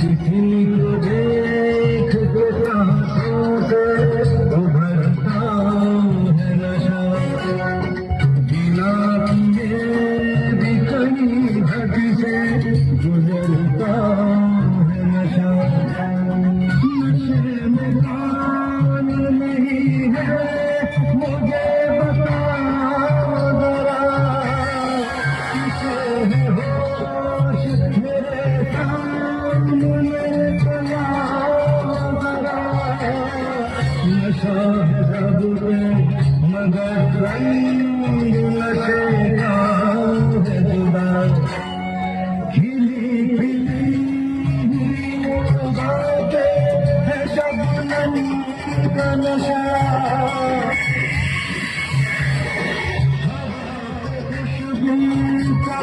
किसी को देख के सांसों से उभरता है नशा, बिना पिए भी कहीं हद से गुजरता है नशा। नशे में कौन नहीं है मुझे बताओ जरा, किसे है होश मेरे सामने चलाओ जरा। नशा है सब पे मगर रंग नशे का है जुदा, खिली खिली हुई बातें है शबनम का नशा, खुशबू का